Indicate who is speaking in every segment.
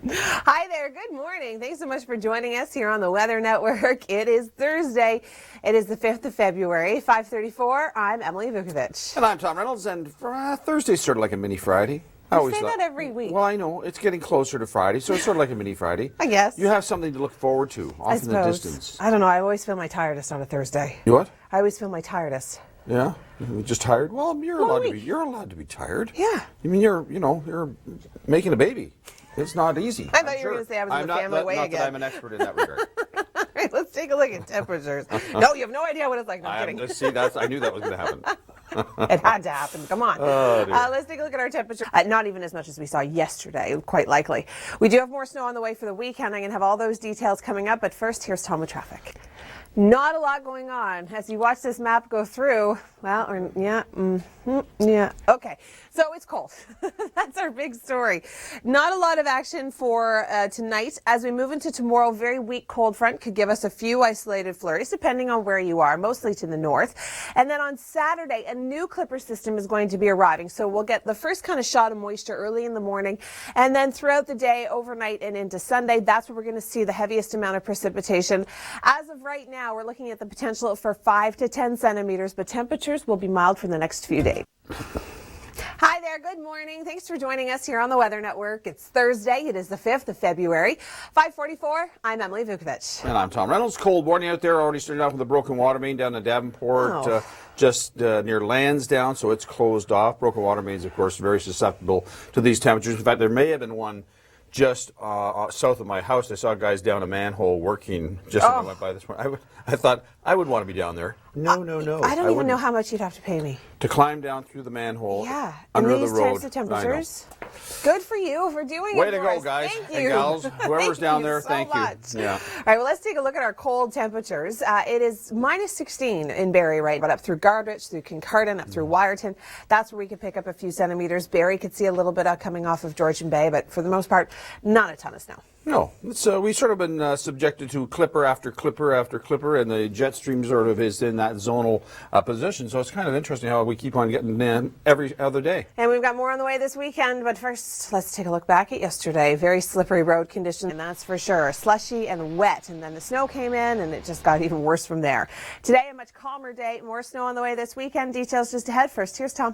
Speaker 1: Hi there. Good morning. Thanks so much for joining us here on the Weather Network. It is Thursday. It is the 5th of February, 5:34. I'm Emily Vukovic.
Speaker 2: And I'm Tom Reynolds, and Thursday's sort of like a mini Friday.
Speaker 1: You say that every week.
Speaker 2: Well, I know. It's getting closer to Friday, so it's sort of like a mini Friday.
Speaker 1: I guess.
Speaker 2: You have something to look forward to off in the distance.
Speaker 1: I don't know. I always feel my tiredest on a Thursday.
Speaker 2: You what?
Speaker 1: I always feel my tiredest.
Speaker 2: Yeah? You're just tired? Well, you're allowed to be tired.
Speaker 1: Yeah.
Speaker 2: I mean, you're making a baby. It's not easy.
Speaker 1: I thought you were going to say I was in the family way again.
Speaker 2: Not that I'm an expert in that regard.
Speaker 1: All right, let's take a look at temperatures. No, you have no idea what it's like. No, I'm kidding.
Speaker 2: See, I knew that was going to happen.
Speaker 1: It had to happen. Come on.
Speaker 2: Oh,
Speaker 1: let's take a look at our temperature. Not even as much as we saw yesterday, quite likely. We do have more snow on the way for the weekend. I'm going to have all those details coming up. But first, here's Tom with traffic. Not a lot going on as you watch this map go through. Well, yeah. Okay, so it's cold. That's our big story. Not a lot of action for tonight. As we move into tomorrow, very weak cold front could give us a few isolated flurries, depending on where you are, mostly to the north. And then on Saturday, a new clipper system is going to be arriving. So we'll get the first kind of shot of moisture early in the morning. And then throughout the day, overnight, and into Sunday, that's where we're going to see the heaviest amount of precipitation. As of right now, we're looking at the potential for 5 to 10 centimeters, but temperatures will be mild for the next few days. Hi there, good morning. Thanks for joining us here on the Weather Network. It's Thursday. It is the 5th of February. 5:44. I'm Emily Vukovic.
Speaker 2: And I'm Tom Reynolds. Cold morning out there. Already started off with a broken water main down in Davenport, just near Lansdowne, so it's closed off. Broken water mains, of course, very susceptible to these temperatures. In fact, there may have been one just south of my house. I saw guys down a manhole working just as I went by this morning. I thought I would want to be down there. No.
Speaker 1: I don't even know how much you'd have to pay me.
Speaker 2: To climb down through the manhole
Speaker 1: in
Speaker 2: under the
Speaker 1: these
Speaker 2: road.
Speaker 1: types of temperatures. Good for you for doing
Speaker 2: Way
Speaker 1: it.
Speaker 2: to
Speaker 1: for
Speaker 2: go,
Speaker 1: us.
Speaker 2: guys
Speaker 1: Thank
Speaker 2: and
Speaker 1: you.
Speaker 2: gals. Whoever's down there, thank you. Yeah.
Speaker 1: All right, well, let's take a look at our cold temperatures. It is minus 16 in Barrie right now, up through Guardrich, through Kincardine, up through Wyerton. That's where we could pick up a few centimeters. Barrie could see a little bit coming off of Georgian Bay, but for the most part, not a ton of snow.
Speaker 2: No, we've sort of been subjected to clipper after clipper after clipper, and the jet stream sort of is in that zonal position. So it's kind of interesting how we keep on getting in every other day.
Speaker 1: And we've got more on the way this weekend, but first, let's take a look back at yesterday. Very slippery road conditions, and that's for sure. Slushy and wet, and then the snow came in, and it just got even worse from there. Today, a much calmer day. More snow on the way this weekend. Details just ahead. First, here's Tom.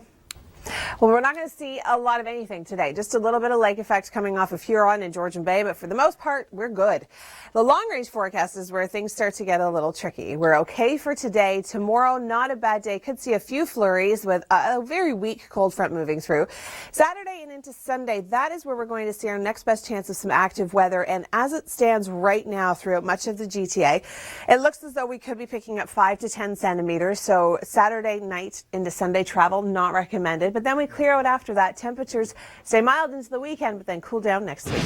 Speaker 1: Well, we're not going to see a lot of anything today. Just a little bit of lake effect coming off of Huron and Georgian Bay, but for the most part, we're good. The long-range forecast is where things start to get a little tricky. We're okay for today. Tomorrow, not a bad day. Could see a few flurries with a very weak cold front moving through. Saturday and into Sunday, that is where we're going to see our next best chance of some active weather. And as it stands right now throughout much of the GTA, it looks as though we could be picking up 5 to 10 centimeters. So Saturday night into Sunday travel, not recommended. But then we clear out after that. Temperatures stay mild into the weekend, but then cool down next week.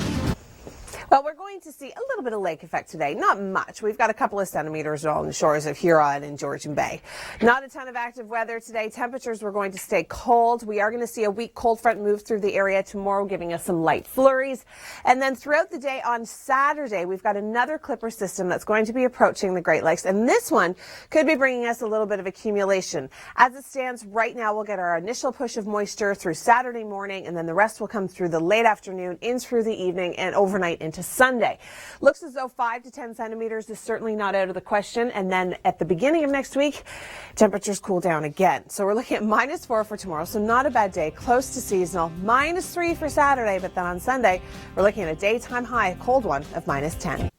Speaker 1: Well, we're going to see a little bit of lake effect today. Not much. We've got a couple of centimeters on the shores of Huron and Georgian Bay. Not a ton of active weather today. Temperatures were going to stay cold. We are going to see a weak cold front move through the area tomorrow, giving us some light flurries. And then throughout the day on Saturday, we've got another clipper system that's going to be approaching the Great Lakes. And this one could be bringing us a little bit of accumulation. As it stands right now, we'll get our initial push of moisture through Saturday morning, and then the rest will come through the late afternoon, in through the evening, and overnight into Sunday. Looks as though 5 to 10 centimeters is certainly not out of the question. And then at the beginning of next week, temperatures cool down again. So we're looking at -4 for tomorrow. So not a bad day, close to seasonal. -3 for Saturday. But then on Sunday, we're looking at a daytime high, a cold one of -10.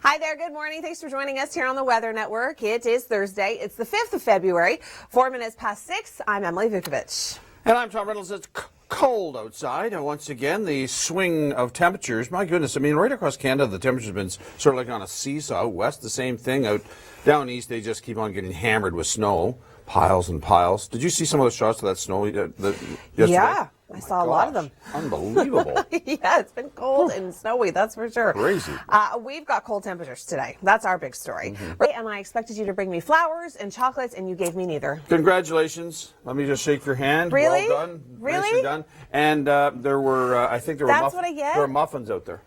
Speaker 1: Hi there. Good morning. Thanks for joining us here on the Weather Network. It is Thursday. It's the 5th of February, 4 minutes past 6. I'm Emily Vukovic.
Speaker 2: And I'm Tom Reynolds. It's cold outside. And once again, the swing of temperatures. My goodness, I mean, right across Canada, the temperature's been sort of like on a seesaw. Out west, the same thing. Out down east, they just keep on getting hammered with snow. Piles and piles. Did you see some of those shots of that snow yesterday?
Speaker 1: Yeah, I saw a lot of them.
Speaker 2: Unbelievable.
Speaker 1: Yeah, it's been cold and snowy, that's for sure.
Speaker 2: Crazy.
Speaker 1: We've got cold temperatures today. That's our big story. Right, and I expected you to bring me flowers and chocolates, and you gave me neither.
Speaker 2: Congratulations. Let me just shake your hand.
Speaker 1: Really?
Speaker 2: Well done.
Speaker 1: Really?
Speaker 2: Nicely done. And there were, I think there were,
Speaker 1: That's what I get?
Speaker 2: there were muffins out there.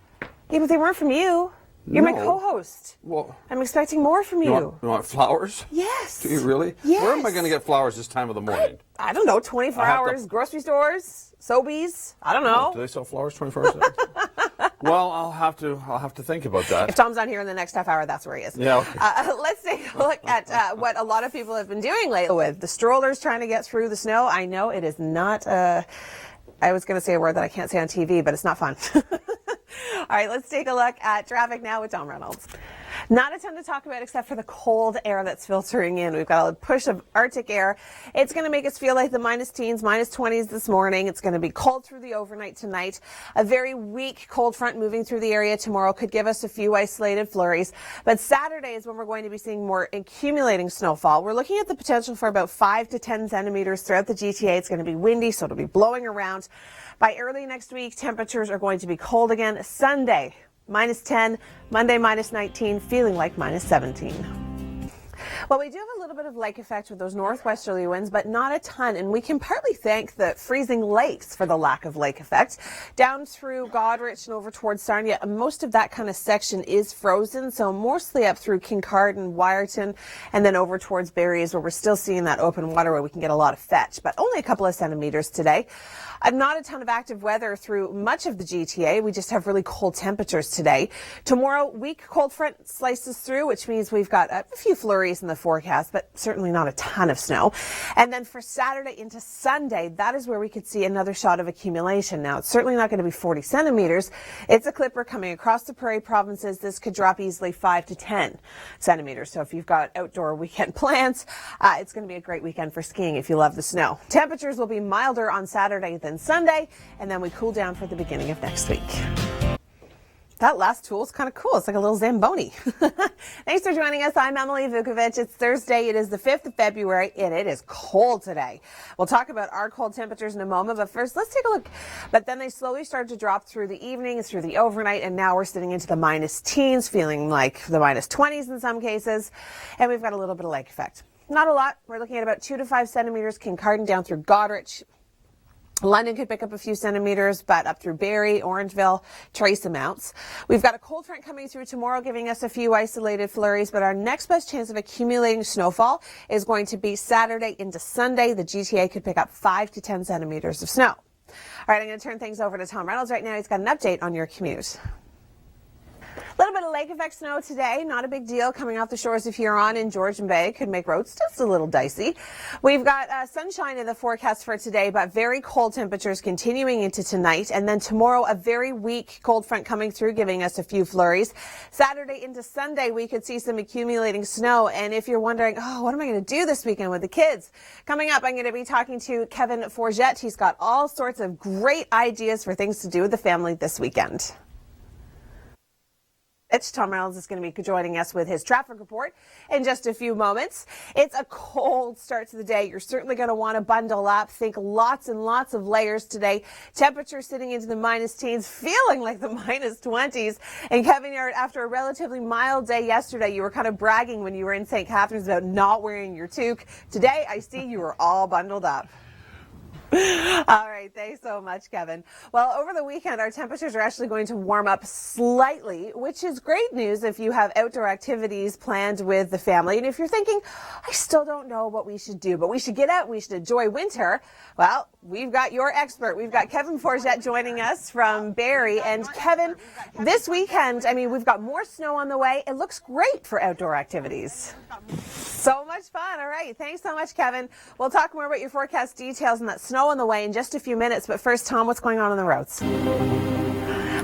Speaker 1: Yeah, but they weren't from you. You're my
Speaker 2: No.
Speaker 1: co-host.
Speaker 2: Well,
Speaker 1: I'm expecting more from you.
Speaker 2: you want flowers?
Speaker 1: Yes.
Speaker 2: Do you really?
Speaker 1: Yes.
Speaker 2: Where am I going to get flowers this time of the morning?
Speaker 1: I don't know, 24
Speaker 2: I have to-
Speaker 1: hours, grocery stores, Sobeys, I don't know.
Speaker 2: Do they sell flowers 24 hours a day? Well, I'll have to think about that.
Speaker 1: If Tom's not here in the next half hour, that's where he is.
Speaker 2: Yeah. Okay.
Speaker 1: Let's take a look at what a lot of people have been doing lately with the strollers trying to get through the snow. I know it is not, I was going to say a word that I can't say on TV, but it's not fun. All right, let's take a look at traffic now with Tom Reynolds. Not a ton to talk about except for the cold air that's filtering in. We've got a push of Arctic air. It's going to make us feel like the minus teens, minus 20s this morning. It's going to be cold through the overnight tonight. A very weak cold front moving through the area tomorrow could give us a few isolated flurries. But Saturday is when we're going to be seeing more accumulating snowfall. We're looking at the potential for about 5 to 10 centimeters throughout the GTA. It's going to be windy, so it'll be blowing around. By early next week, temperatures are going to be cold again. Sunday, minus 10, Monday minus 19, feeling like minus 17. Well, we do have a little bit of lake effect with those northwesterly winds, but not a ton. And we can partly thank the freezing lakes for the lack of lake effect. Down through Goderich and over towards Sarnia, most of that kind of section is frozen. So mostly up through Kincardine, Wyerton, and then over towards Barrie is where we're still seeing that open water where we can get a lot of fetch, but only a couple of centimeters today. Not a ton of active weather through much of the GTA. We just have really cold temperatures today. Tomorrow, weak cold front slices through, which means we've got a few flurries in the forecast, but certainly not a ton of snow. And then for Saturday into Sunday, that is where we could see another shot of accumulation. Now, it's certainly not going to be 40 centimeters. It's a clipper coming across the prairie provinces. This could drop easily 5 to 10 centimeters. So if you've got outdoor weekend plans, it's going to be a great weekend for skiing if you love the snow. Temperatures will be milder on Saturday than Sunday, and then we cool down for the beginning of next week. That last tool is kind of cool. It's like a little Zamboni. Thanks for joining us. I'm Emily Vukovic. It's Thursday. It is the 5th of February, and it is cold today. We'll talk about our cold temperatures in a moment, but first, let's take a look. But then they slowly start to drop through the evening and through the overnight, and now we're sitting into the minus teens, feeling like the minus 20s in some cases, and we've got a little bit of lake effect. Not a lot. We're looking at about 2 to 5 centimeters, Kincardine down through Goderich. London could pick up a few centimeters, but up through Barrie, Orangeville, trace amounts. We've got a cold front coming through tomorrow, giving us a few isolated flurries, but our next best chance of accumulating snowfall is going to be Saturday into Sunday. The GTA could pick up 5 to 10 centimeters of snow. All right, I'm going to turn things over to Tom Reynolds right now. He's got an update on your commute. A little bit of lake effect snow today, not a big deal coming off the shores of Huron and Georgian Bay. Could make roads just a little dicey. We've got sunshine in the forecast for today, but very cold temperatures continuing into tonight. And then tomorrow, a very weak cold front coming through, giving us a few flurries. Saturday into Sunday, we could see some accumulating snow. And if you're wondering, oh, what am I going to do this weekend with the kids? Coming up, I'm going to be talking to Kevin Forget. He's got all sorts of great ideas for things to do with the family this weekend. Tom Reynolds is going to be joining us with his traffic report in just a few moments. It's a cold start to the day. You're certainly going to want to bundle up. Think lots and lots of layers today. Temperature sitting into the minus teens, feeling like the minus 20s. And Kevin, after a relatively mild day yesterday, you were kind of bragging when you were in St. Catharines about not wearing your toque. Today, I see you were all bundled up. All right. Thanks so much, Kevin. Well, over the weekend, our temperatures are actually going to warm up slightly, which is great news if you have outdoor activities planned with the family. And if you're thinking, I still don't know what we should do, but we should get out, we should enjoy winter. Well, we've got your expert. We've got Kevin Forget joining us from Barrie. And Kevin, this weekend, I mean, we've got more snow on the way. It looks great for outdoor activities. So much fun. All right. Thanks so much, Kevin. We'll talk more about your forecast details and that snow on the way in just a few minutes. But first, Tom, what's going on the roads?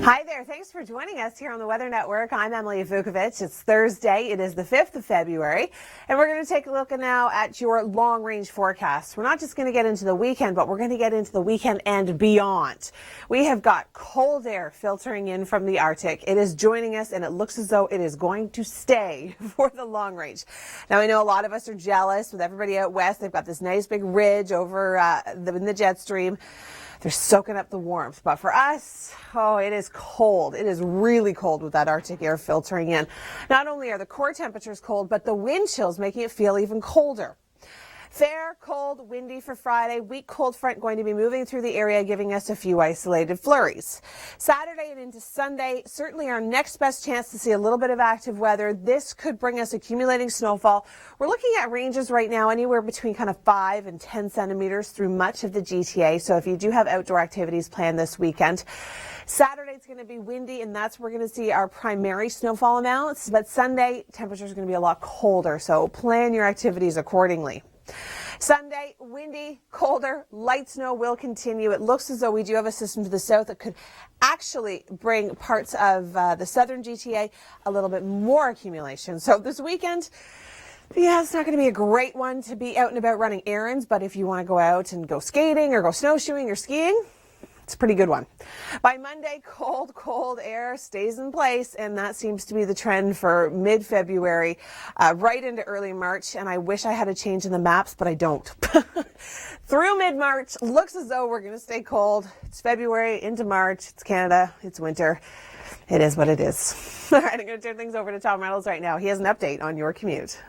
Speaker 1: Hi there. Thanks for joining us here on the Weather Network. I'm Emily Vukovic. It's Thursday. It is the 5th of February. And we're going to take a look now at your long-range forecast. We're not just going to get into the weekend, but we're going to get into the weekend and beyond. We have got cold air filtering in from the Arctic. It is joining us, and it looks as though it is going to stay for the long range. Now, I know a lot of us are jealous with everybody out west. They've got this nice big ridge over in the jet stream. They're soaking up the warmth. But for us, oh, it is cold. It is really cold with that Arctic air filtering in. Not only are the core temperatures cold, but the wind chills making it feel even colder. Fair, cold, windy for Friday. Weak cold front going to be moving through the area, giving us a few isolated flurries. Saturday and into Sunday, certainly our next best chance to see a little bit of active weather. This could bring us accumulating snowfall. We're looking at ranges right now anywhere between kind of 5 and 10 centimeters through much of the GTA. So if you do have outdoor activities planned this weekend, Saturday it's going to be windy, and that's where we're going to see our primary snowfall amounts. But Sunday, temperatures are going to be a lot colder, so plan your activities accordingly. Sunday, windy, colder, light snow will continue. It looks as though we do have a system to the south that could actually bring parts of the southern GTA a little bit more accumulation. So this weekend, yeah, it's not going to be a great one to be out and about running errands, but if you want to go out and go skating or go snowshoeing or skiing, it's a pretty good one. By Monday, cold air stays in place, and that seems to be the trend for mid-February, right into early March, and I wish I had a change in the maps, but I don't. Through mid-March, looks as though we're going to stay cold. It's February into March. It's Canada. It's winter. It is what it is. All right, I'm going to turn things over to Tom Reynolds right now. He has an update on your commute.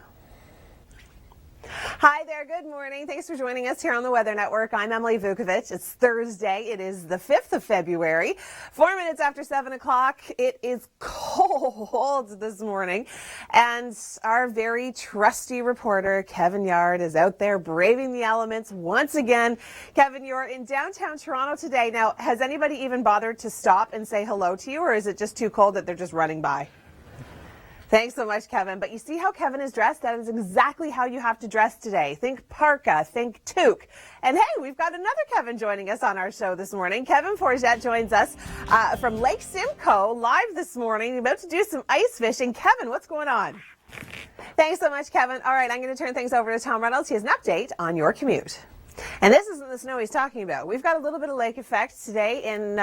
Speaker 1: Hi there, good morning. Thanks for joining us here on the Weather Network. I'm Emily Vukovic. It's Thursday. It is the 5th of February. 4 minutes after 7 o'clock. It is cold this morning. And our very trusty reporter, Kevin Yard, is out there braving the elements once again. Kevin, you're in downtown Toronto today. Now, has anybody even bothered to stop and say hello to you, or is it just too cold that they're just running by? Thanks so much, Kevin. But you see how Kevin is dressed? That is exactly how you have to dress today. Think parka, think toque. And hey, we've got another Kevin joining us on our show this morning. Kevin Forget joins us from Lake Simcoe live this morning, about to do some ice fishing. Kevin, what's going on? Thanks so much, Kevin. All right, I'm going to turn things over to Tom Reynolds. He has an update on your commute. And this isn't the snow he's talking about. We've got a little bit of lake effect today in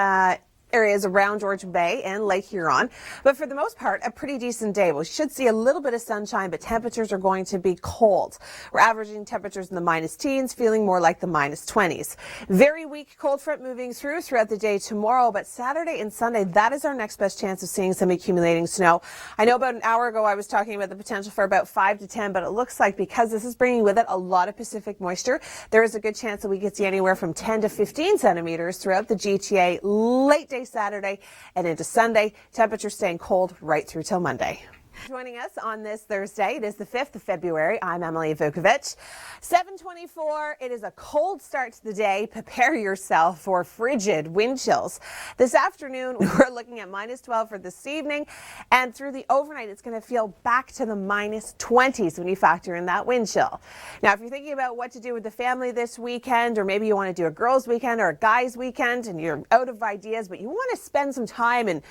Speaker 1: areas around Georgian Bay and Lake Huron, but for the most part, a pretty decent day. We should see a little bit of sunshine, but temperatures are going to be cold. We're averaging temperatures in the minus teens, feeling more like the minus 20s. Very weak cold front moving throughout the day tomorrow, but Saturday and Sunday, that is our next best chance of seeing some accumulating snow. I know about an hour ago I was talking about the potential for about 5 to 10, but it looks like because this is bringing with it a lot of Pacific moisture, there is a good chance that we could see anywhere from 10 to 15 centimeters throughout the GTA late day Saturday and into Sunday. Temperatures staying cold right through till Monday. Joining us on this Thursday, it is the 5th of February. I'm Emily Vukovic. 7:24. It is a cold start to the day. Prepare yourself for frigid wind chills. This afternoon, we're looking at minus 12 for this evening, and through the overnight, it's going to feel back to the minus 20s when you factor in that wind chill. Now, if you're thinking about what to do with the family this weekend, or maybe you want to do a girls' weekend or a guys' weekend, and you're out of ideas, but you want to spend some time in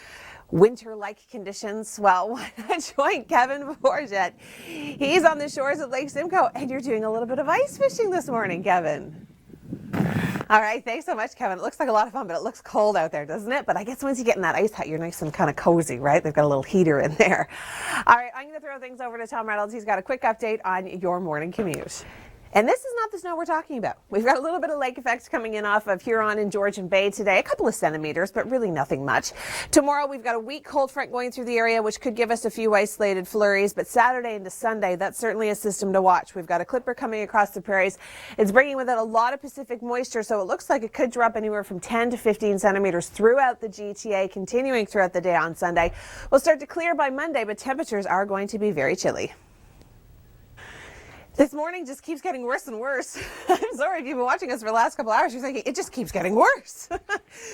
Speaker 1: winter-like conditions, well, why not join Kevin Forget? He's on the shores of Lake Simcoe, and you're doing a little bit of ice fishing this morning, Kevin. All right, thanks so much, Kevin. It looks like a lot of fun, but it looks cold out there, doesn't it? But I guess once you get in that ice hut, you're nice and kind of cozy, right? They've got a little heater in there. All right, I'm going to throw things over to Tom Reynolds. He's got a quick update on your morning commute. And this is not the snow we're talking about. We've got a little bit of lake effects coming in off of Huron and Georgian Bay today, a couple of centimeters, but really nothing much. Tomorrow, we've got a weak cold front going through the area, which could give us a few isolated flurries, but Saturday into Sunday, that's certainly a system to watch. We've got a clipper coming across the prairies. It's bringing with it a lot of Pacific moisture, so it looks like it could drop anywhere from 10 to 15 centimeters throughout the GTA, continuing throughout the day on Sunday. We'll start to clear by Monday, but temperatures are going to be very chilly. This morning just keeps getting worse and worse. I'm sorry if you've been watching us for the last couple hours. You're thinking, it just keeps getting worse.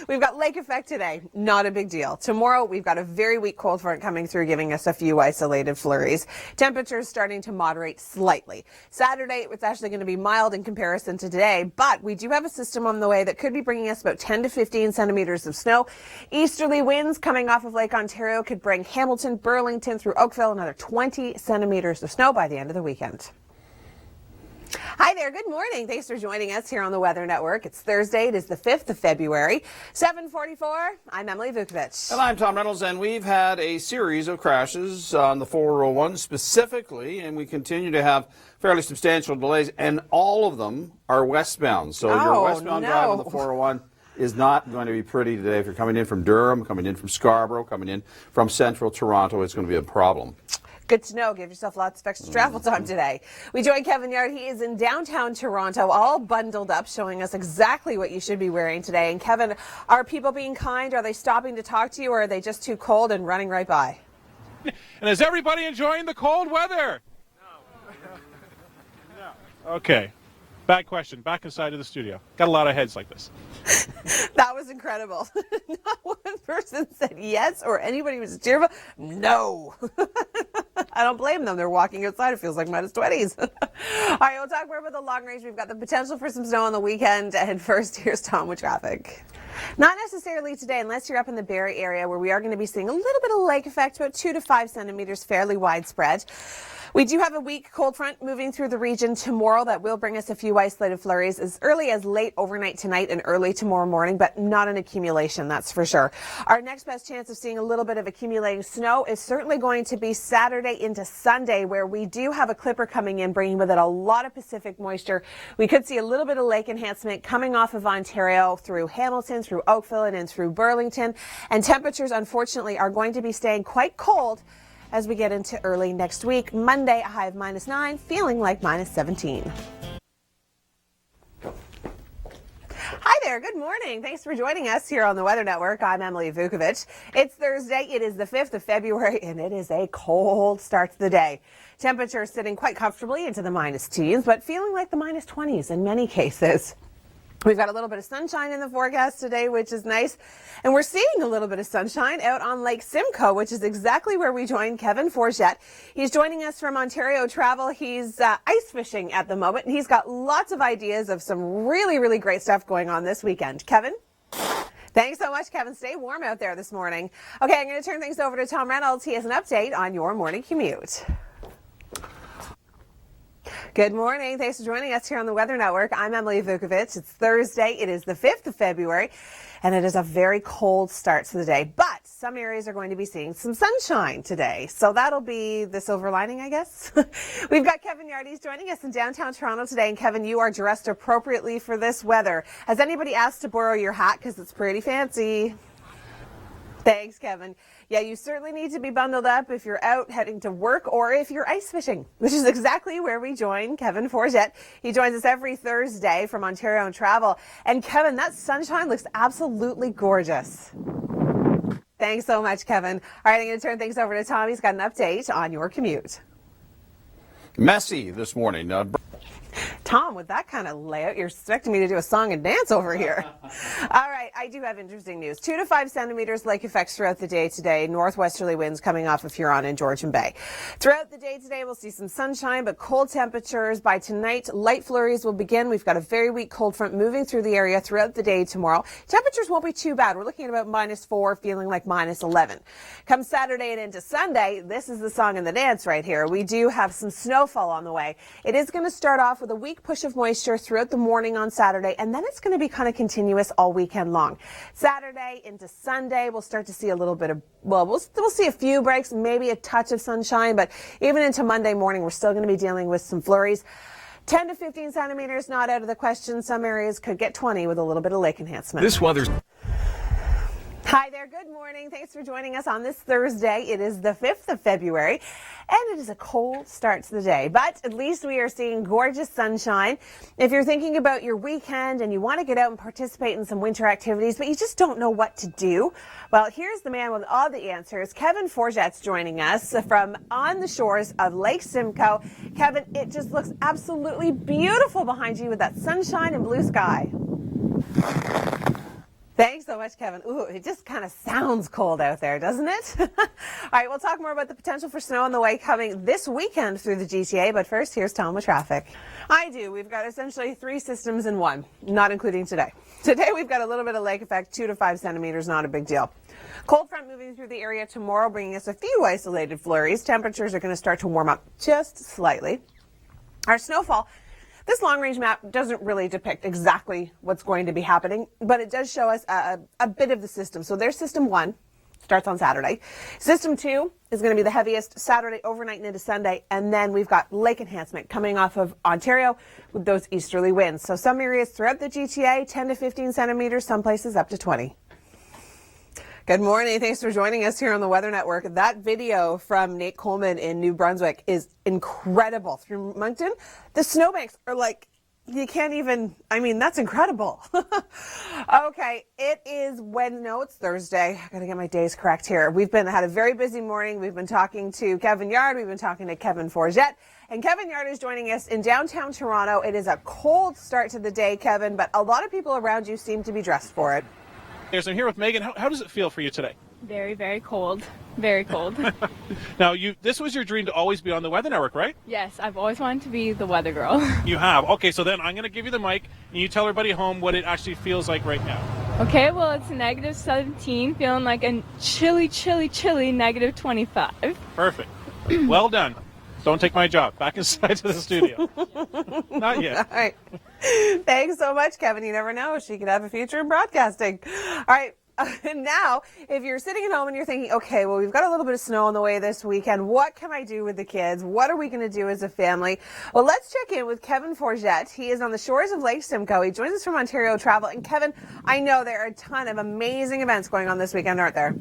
Speaker 1: We've got lake effect today. Not a big deal. Tomorrow, we've got a very weak cold front coming through, giving us a few isolated flurries. Temperatures starting to moderate slightly. Saturday, it's actually going to be mild in comparison to today, but we do have a system on the way that could be bringing us about 10 to 15 centimeters of snow. Easterly winds coming off of Lake Ontario could bring Hamilton, Burlington through Oakville another 20 centimeters of snow by the end of the weekend. Hi there, good morning. Thanks for joining us here on the Weather Network. It's Thursday, it is the 5th of February, 7:44. I'm Emily Vukovic.
Speaker 2: And I'm Tom Reynolds, and we've had a series of crashes on the 401 specifically, and we continue to have fairly substantial delays, and all of them are westbound. So your westbound drive on the 401 is not going to be pretty today. If you're coming in from Durham, coming in from Scarborough, coming in from central Toronto, it's going to be a problem.
Speaker 1: Good to know. Give yourself lots of extra travel time today. We join Kevin Yard. He is in downtown Toronto, all bundled up, showing us exactly what you should be wearing today. And Kevin, are people being kind? Are they stopping to talk to you, or are they just too cold and running right by?
Speaker 3: And is everybody enjoying the cold weather? No. Okay. Bad question. Back inside of the studio. Got a lot of heads like this.
Speaker 1: That was incredible. Not one person said yes, or anybody was cheerful. No. I don't blame them. They're walking outside. It feels like minus 20s. All right, we'll talk more about the long range. We've got the potential for some snow on the weekend. And first, here's Tom with traffic. Not necessarily today, unless you're up in the Barrie area, where we are going to be seeing a little bit of lake effect, about 2 to 5 centimeters, fairly widespread. We do have a weak cold front moving through the region tomorrow that will bring us a few isolated flurries as early as late overnight tonight and early tomorrow morning, but not an accumulation, that's for sure. Our next best chance of seeing a little bit of accumulating snow is certainly going to be Saturday into Sunday, where we do have a clipper coming in, bringing with it a lot of Pacific moisture. We could see a little bit of lake enhancement coming off of Ontario through Hamilton, through Oakville, and in through Burlington. And temperatures, unfortunately, are going to be staying quite cold as we get into early next week. Monday, a high of -9, feeling like -17. Hi there, good morning. Thanks for joining us here on the Weather Network. I'm Emily Vukovic. It's Thursday, it is the 5th of February, and it is a cold start to the day. Temperatures sitting quite comfortably into the minus teens, but feeling like the minus 20s in many cases. We've got a little bit of sunshine in the forecast today, which is nice. And we're seeing a little bit of sunshine out on Lake Simcoe, which is exactly where we join Kevin Forget. He's joining us from Ontario Travel. He's ice fishing at the moment, and he's got lots of ideas of some really, really great stuff going on this weekend. Kevin? Thanks so much, Kevin. Stay warm out there this morning. Okay, I'm going to turn things over to Tom Reynolds. He has an update on your morning commute. Good morning. Thanks for joining us here on the Weather Network. I'm Emily Vukovic. It's Thursday. It is the 5th of February, and it is a very cold start to the day. But some areas are going to be seeing some sunshine today, so that'll be the silver lining, I guess. We've got Kevin Yard. He's joining us in downtown Toronto today. And Kevin, you are dressed appropriately for this weather. Has anybody asked to borrow your hat? Because it's pretty fancy. Thanks, Kevin. Yeah, you certainly need to be bundled up if you're out heading to work or if you're ice fishing, which is exactly where we join Kevin Forget. He joins us every Thursday from Ontario Travel. And Kevin, that sunshine looks absolutely gorgeous. Thanks so much, Kevin. All right, I'm going to turn things over to Tom. He's got an update on your commute.
Speaker 2: Messy this morning.
Speaker 1: Tom, with that kind of layout, you're expecting me to do a song and dance over here. All right, I do have interesting news. 2 to 5 centimeters lake effects throughout the day today. Northwesterly winds coming off of Huron and Georgian Bay. Throughout the day today, we'll see some sunshine, but cold temperatures. By tonight, light flurries will begin. We've got a very weak cold front moving through the area throughout the day tomorrow. Temperatures won't be too bad. We're looking at about -4, feeling like -11. Come Saturday and into Sunday, this is the song and the dance right here. We do have some snowfall on the way. It is going to start off with a weak push of moisture throughout the morning on Saturday, and then it's going to be kind of continuous all weekend long. Saturday into Sunday, we'll start to see a little bit of, well, we'll see a few breaks, maybe a touch of sunshine, but even into Monday morning, we're still going to be dealing with some flurries. 10 to 15 centimeters, not out of the question. Some areas could get 20 with a little bit of lake enhancement.
Speaker 4: This weather's...
Speaker 1: Hi there, good morning. Thanks for joining us on this Thursday. It is the 5th of February, and it is a cold start to the day, but at least we are seeing gorgeous sunshine. If you're thinking about your weekend and you want to get out and participate in some winter activities, but you just don't know what to do, well, here's the man with all the answers. Kevin Forget's joining us from on the shores of Lake Simcoe. Kevin, it just looks absolutely beautiful behind you with that sunshine and blue sky. Thanks so much, Kevin. Ooh, it just kind of sounds cold out there, doesn't it? All right, we'll talk more about the potential for snow on the way coming this weekend through the GTA, but first, here's Tom with traffic. I do. We've got essentially 3 systems in one, not including today. Today, we've got a little bit of lake effect, 2 to 5 centimeters, not a big deal. Cold front moving through the area tomorrow, bringing us a few isolated flurries. Temperatures are going to start to warm up just slightly. Our snowfall. This long-range map doesn't really depict exactly what's going to be happening, but it does show us a bit of the system. So there's System 1, starts on Saturday. System 2 is going to be the heaviest Saturday overnight and into Sunday, and then we've got lake enhancement coming off of Ontario with those easterly winds. So some areas throughout the GTA, 10 to 15 centimeters, some places up to 20. Good morning. Thanks for joining us here on the Weather Network. That video from Nate Coleman in New Brunswick is incredible. Through Moncton, the snowbanks are like, you can't even, that's incredible. Okay, it is it's Thursday. I gotta get my days correct here. We've had a very busy morning. We've been talking to Kevin Yard. We've been talking to Kevin Forget. And Kevin Yard is joining us in downtown Toronto. It is a cold start to the day, Kevin, but a lot of people around you seem to be dressed for it.
Speaker 3: Yes, I'm here with Megan. How does it feel for you today?
Speaker 4: Very, very cold. Very cold.
Speaker 3: Now, this was your dream to always be on the Weather Network, right?
Speaker 4: Yes, I've always wanted to be the weather girl.
Speaker 3: You have. Okay, so then I'm going to give you the mic, and you tell everybody at home what it actually feels like right now.
Speaker 4: Okay, well, it's negative 17, feeling like a chilly, chilly, chilly negative 25.
Speaker 3: Perfect. Well done. Don't take my job. Back inside to the studio. Not yet.
Speaker 1: All right. Thanks so much, Kevin. You never know. She could have a future in broadcasting. All right. Now, if you're sitting at home and you're thinking, okay, well, we've got a little bit of snow on the way this weekend. What can I do with the kids? What are we going to do as a family? Well, let's check in with Kevin Forget. He is on the shores of Lake Simcoe. He joins us from Ontario Travel. And Kevin, I know there are a ton of amazing events going on this weekend, aren't there?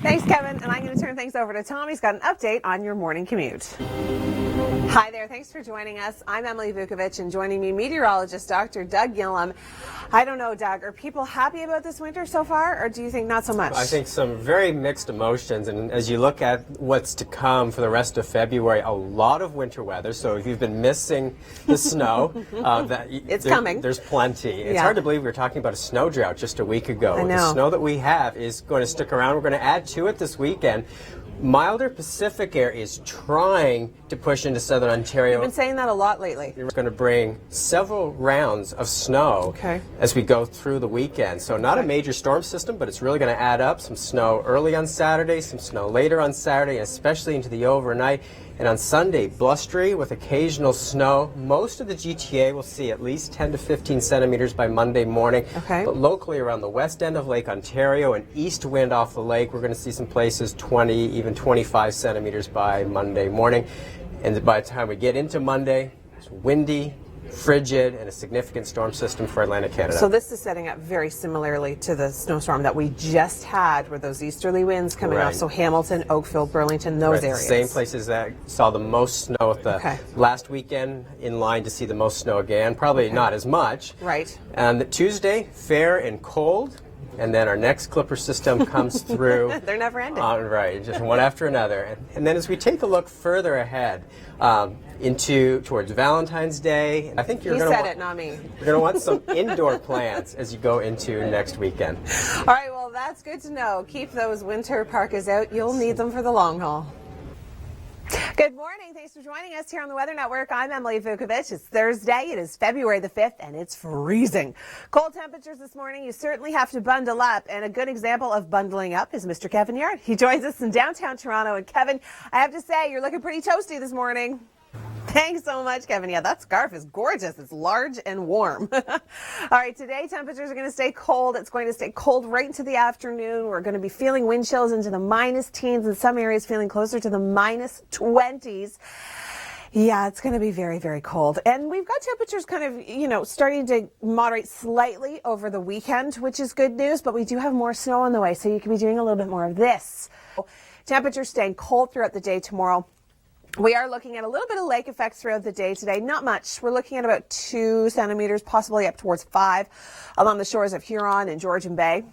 Speaker 1: Thanks, Kevin. And I'm going to turn things over to Tom. He's got an update on your morning commute. Hi there. Thanks for joining us. I'm Emily Vukovic, and joining me, meteorologist Dr. Doug Gillum. I don't know, Doug, are people happy about this winter so far, or do you think not so much?
Speaker 5: I think some very mixed emotions, and as you look at what's to come for the rest of February, a lot of winter weather. So if you've been missing the snow,
Speaker 1: it's coming.
Speaker 5: There's plenty. It's hard to believe we were talking about a snow drought just a week ago.
Speaker 1: I know.
Speaker 5: The snow that we have is going to stick around. We're going to add to it this weekend. Milder Pacific air is trying to push into southern Ontario.
Speaker 1: You've been saying that a lot lately.
Speaker 5: We're going to bring several rounds of snow as we go through the weekend. So not a major storm system, but it's really going to add up. Some snow early on Saturday, some snow later on Saturday, especially into the overnight. And on Sunday, blustery with occasional snow. Most of the GTA will see at least 10 to 15 centimeters by Monday morning. But locally around the west end of Lake Ontario and east wind off the lake, we're going to see some places 20, even 25 centimeters by Monday morning. And by the time we get into Monday, it's windy, frigid, and a significant storm system for Atlantic Canada.
Speaker 1: So this is setting up very similarly to the snowstorm that we just had with those easterly winds coming off. So Hamilton, Oakville, Burlington, those areas.
Speaker 5: Same places that saw the most snow at the last weekend, in line to see the most snow again. Probably not as much. And Tuesday, fair and cold. And then our next Clipper system comes through.
Speaker 1: They're never ending.
Speaker 5: Just one after another. And then as we take a look further ahead towards Valentine's Day, I think you're going to
Speaker 1: said it, not me.
Speaker 5: You're going to want some indoor plans as you go into next weekend.
Speaker 1: All right, well, that's good to know. Keep those winter parkas out. You'll need them for the long haul. Good morning. Thanks for joining us here on the Weather Network. I'm Emily Vukovic. It's Thursday. It is February the 5th, and it's freezing. Cold temperatures this morning. You certainly have to bundle up, and a good example of bundling up is Mr. Kevin Yard. He joins us in downtown Toronto. And Kevin, I have to say, you're looking pretty toasty this morning. Thanks so much, Kevin. Yeah, that scarf is gorgeous. It's large and warm. All right, today temperatures are going to stay cold. It's going to stay cold right into the afternoon. We're going to be feeling wind chills into the minus teens, in some areas feeling closer to the minus 20s. Yeah, it's going to be very, very cold. And we've got temperatures kind of, starting to moderate slightly over the weekend, which is good news, but we do have more snow on the way, so you can be doing a little bit more of this. Temperatures staying cold throughout the day tomorrow. We are looking at a little bit of lake effect throughout the day today. Not much. We're looking at about 2 centimeters, possibly up towards 5 along the shores of Huron and Georgian Bay.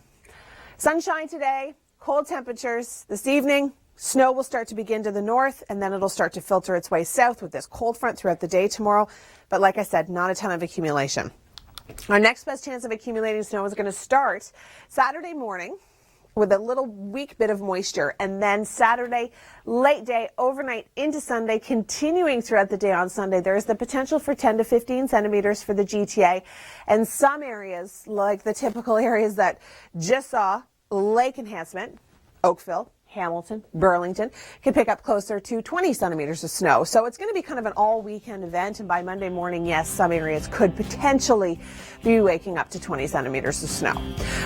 Speaker 1: Sunshine today, cold temperatures. This evening, snow will start to begin to the north, and then it'll start to filter its way south with this cold front throughout the day tomorrow. But like I said, not a ton of accumulation. Our next best chance of accumulating snow is going to start Saturday morning with a little weak bit of moisture, and then Saturday, late day, overnight into Sunday, continuing throughout the day on Sunday. There is the potential for 10 to 15 centimeters for the GTA, and some areas, like the typical areas that just saw lake enhancement, Oakville, Hamilton, Burlington, can pick up closer to 20 centimeters of snow. So it's going to be kind of an all-weekend event, and by Monday morning, yes, some areas could potentially be waking up to 20 centimeters of snow.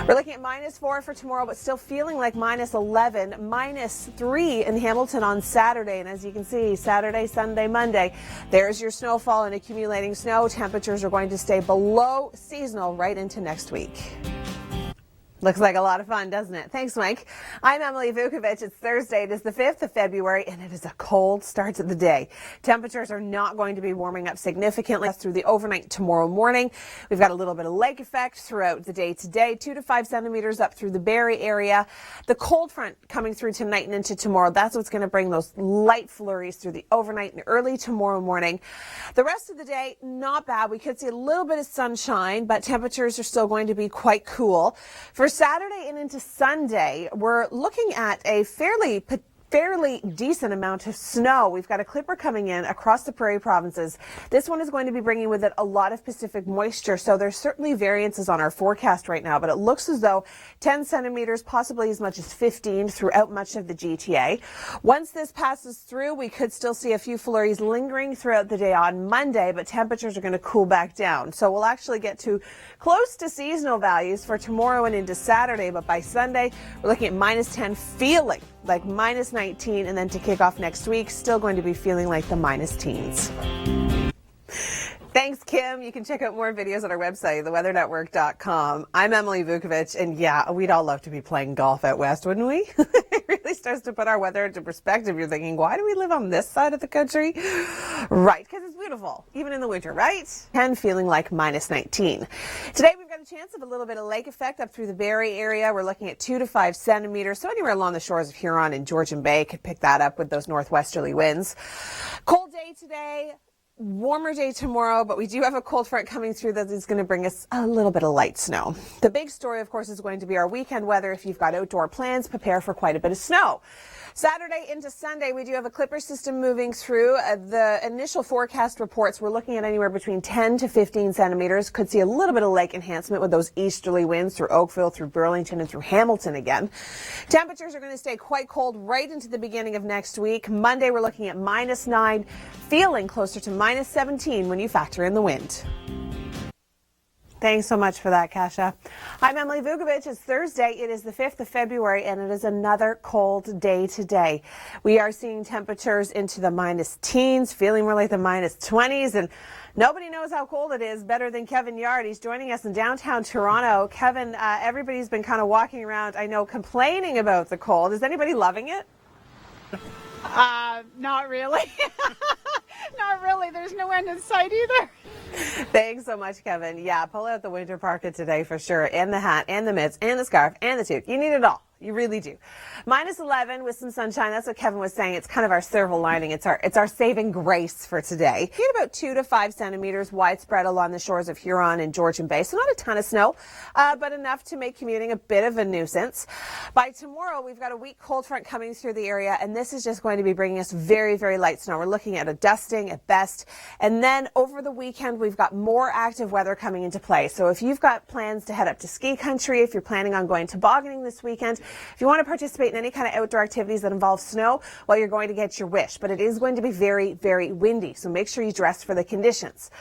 Speaker 1: We're looking at -4 for tomorrow, but still feeling like -11, -3 in Hamilton on Saturday. And as you can see, Saturday, Sunday, Monday, there's your snowfall and accumulating snow. Temperatures are going to stay below seasonal right into next week. Looks like a lot of fun, doesn't it? Thanks, Mike. I'm Emily Vukovic. It's Thursday. It is the 5th of February, and it is a cold start to the day. Temperatures are not going to be warming up significantly through the overnight tomorrow morning. We've got a little bit of lake effect throughout the day today, 2 to 5 centimeters up through the Barrie area. The cold front coming through tonight and into tomorrow, that's what's going to bring those light flurries through the overnight and early tomorrow morning. The rest of the day, not bad. We could see a little bit of sunshine, but temperatures are still going to be quite cool. For Saturday and into Sunday, we're looking at a fairly decent amount of snow. We've got a clipper coming in across the prairie provinces. This one is going to be bringing with it a lot of Pacific moisture, so there's certainly variances on our forecast right now, but it looks as though 10 centimeters, possibly as much as 15 throughout much of the GTA. Once this passes through, we could still see a few flurries lingering throughout the day on Monday, but temperatures are going to cool back down. So we'll actually get to close to seasonal values for tomorrow and into Saturday, but by Sunday, we're looking at minus 10, feeling like minus 19, and then to kick off next week, still going to be feeling like the minus teens. Thanks, Kim. You can check out more videos on our website, theweathernetwork.com. I'm Emily Vukovic, and yeah, we'd all love to be playing golf out west, wouldn't we? It really starts to put our weather into perspective. You're thinking, why do we live on this side of the country? Right, because it's beautiful, even in the winter, right? And feeling like minus 19. Today, we've got a chance of a little bit of lake effect up through the Barrie area. We're looking at 2 to 5 centimeters, so anywhere along the shores of Huron and Georgian Bay could pick that up with those northwesterly winds. Cold day today. Warmer day tomorrow, but we do have a cold front coming through that is going to bring us a little bit of light snow. The big story, of course, is going to be our weekend weather. If you've got outdoor plans, prepare for quite a bit of snow. Saturday into Sunday, we do have a clipper system moving through. The initial forecast reports, we're looking at anywhere between 10 to 15 centimeters. Could see a little bit of lake enhancement with those easterly winds through Oakville, through Burlington, and through Hamilton again. Temperatures are going to stay quite cold right into the beginning of next week. Monday, we're looking at minus 9, feeling closer to minus 17 when you factor in the wind. Thanks so much for that, Kasia. I'm Emily Vukovic. It's Thursday. It is the 5th of February, and it is another cold day today. We are seeing temperatures into the minus teens, feeling more like the minus 20s, and nobody knows how cold it is better than Kevin Yard. He's joining us in downtown Toronto. Kevin, everybody's been kind of walking around, I know, complaining about the cold. Is anybody loving it?
Speaker 6: Not really. Not really. There's no end in sight either.
Speaker 1: Thanks so much, Kevin. Yeah, pull out the winter parka today for sure, and the hat, and the mitts, and the scarf, and the toque. You need it all. You really do. Minus 11 with some sunshine. That's what Kevin was saying. It's kind of our silver lining. It's our saving grace for today. We had about 2 to 5 centimeters widespread along the shores of Huron and Georgian Bay. So not a ton of snow, but enough to make commuting a bit of a nuisance. By tomorrow, we've got a weak cold front coming through the area, and this is just going to be bringing us very, very light snow. We're looking at a dusting at best. And then over the weekend, we've got more active weather coming into play. So if you've got plans to head up to ski country, if you're planning on going tobogganing this weekend, if you want to participate in any kind of outdoor activities that involve snow, well, you're going to get your wish. But it is going to be very, very windy, so make sure you dress for the conditions.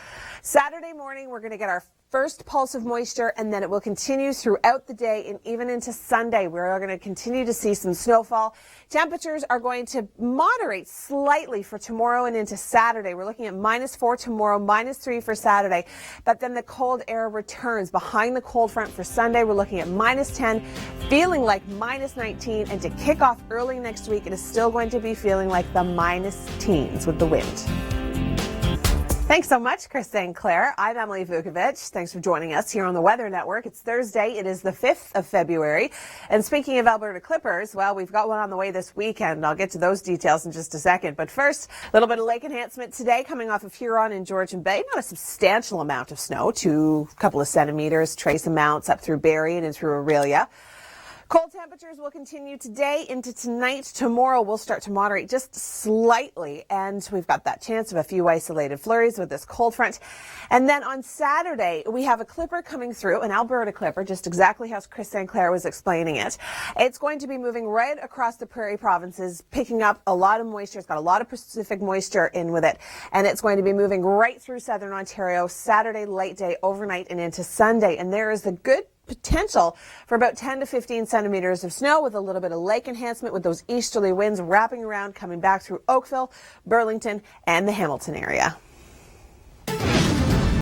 Speaker 1: Saturday morning, we're going to get our first pulse of moisture, and then it will continue throughout the day and even into Sunday. We're going to continue to see some snowfall. Temperatures are going to moderate slightly for tomorrow and into Saturday. We're looking at minus 4 tomorrow, minus 3 for Saturday, but then the cold air returns. Behind the cold front for Sunday, we're looking at minus 10, feeling like minus 19, and to kick off early next week, it is still going to be feeling like the minus teens with the wind. Thanks so much, Chris St. Clair. I'm Emily Vukovic. Thanks for joining us here on the Weather Network. It's Thursday. It is the 5th of February. And speaking of Alberta Clippers, well, we've got one on the way this weekend. I'll get to those details in just a second. But first, a little bit of lake enhancement today coming off of Huron and Georgian Bay. Not a substantial amount of snow, a couple of centimeters, trace amounts up through Barrie and in through Aurelia. Cold temperatures will continue today into tonight. Tomorrow will start to moderate just slightly, and we've got that chance of a few isolated flurries with this cold front. And then on Saturday, we have a clipper coming through, an Alberta clipper, just exactly how Chris St. Clair was explaining it. It's going to be moving right across the prairie provinces, picking up a lot of moisture. It's got a lot of Pacific moisture in with it, and it's going to be moving right through southern Ontario Saturday, late day, overnight, and into Sunday. And there is a good potential for about 10 to 15 centimeters of snow with a little bit of lake enhancement with those easterly winds wrapping around, coming back through Oakville, Burlington, and the Hamilton area.